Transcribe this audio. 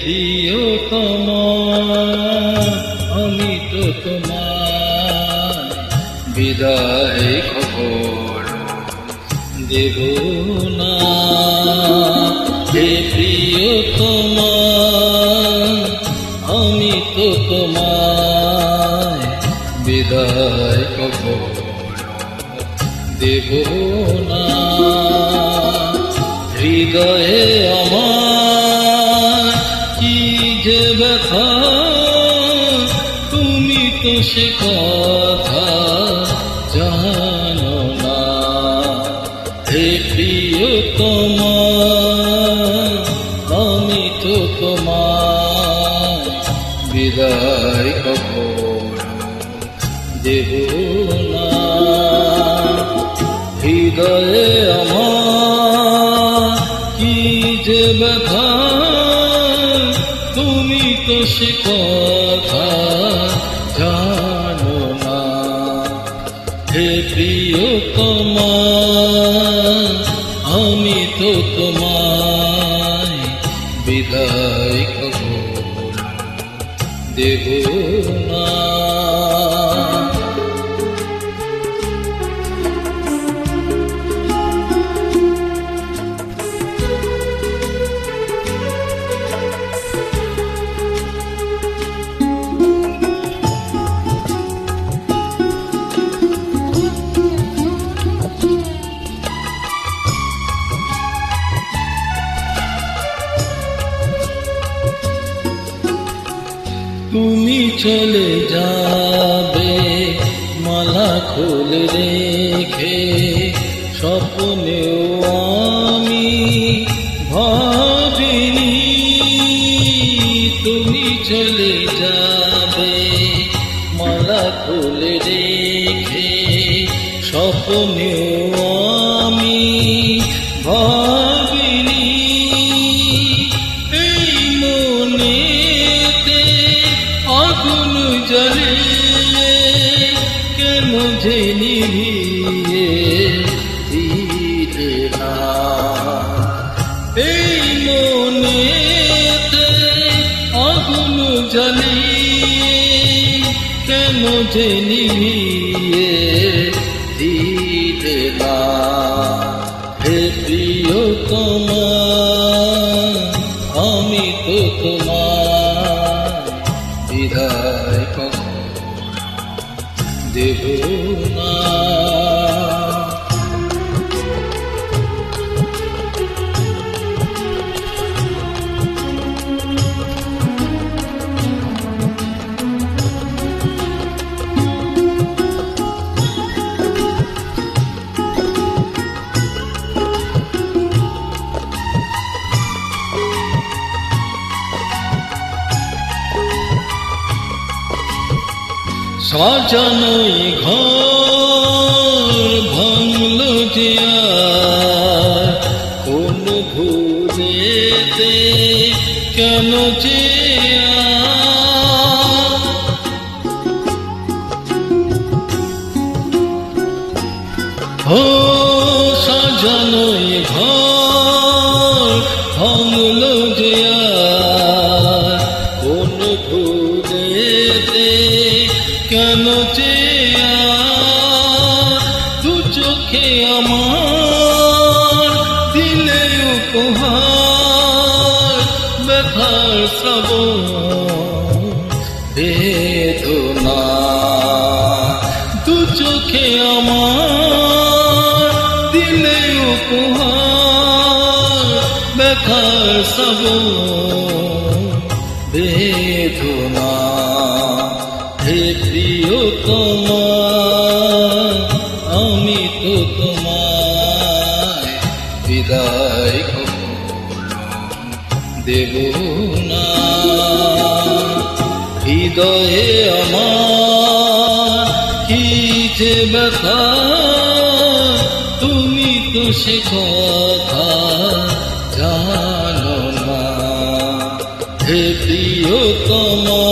প্রিয়তমা আমি তো তোমার বিদায় খবর দেব না। হে প্রিয়তমা আমি তো তোমার বিদায় খবর দেব না। হৃদয়ে আমার কি যে ব্যথা তুমি তো সে কথা জানো না। হে প্রিয়তমা আমি তো তোমার বিদায় খবর দেব না। হৃদয়ে আমার কি যে ব্যথা তুমি তো সে কথা জানো না। হে প্রিয়তমা আমি তো তোমায় বিদায় খবর দেব না। তুমি চলে যাবে মালা খুলে রেখে স্বপ্নেও আমি ভাবিনি। তুমি চলে যাবে মালা খুলে রেখে স্বপ্নেও আমি ভাবিনি। এই মনেতে আগুন জ্বলে কেন যে নিভিয়ে দিলে না। এই মনেতে আগুন জ্বলে কেন যে নিভিয়ে দিলে না। হে প্রিয়তমা আমি তো তোমার বিদায় খবর দেব না। সাজানো ঘর ভাঙল যে আর কোন ভুলেতে কেন যে সাজানো ঘর ভাঙল যে আর কোন ভুলেতে কেন যে দু চোখে আমার দিলে উপহার ব্যথার শ্রাবণ বেদনা। দু চোখে আমার দিলে উপহার ব্যথার শ্রাবণ বেদনা। হে প্রিয়তমা আমি তো তোমায় বিদায় খবর দেব না। হৃদয়ে আমার কি যে ব্যথা তুমি তো সে কথা জানো না। হে প্রিয়তমা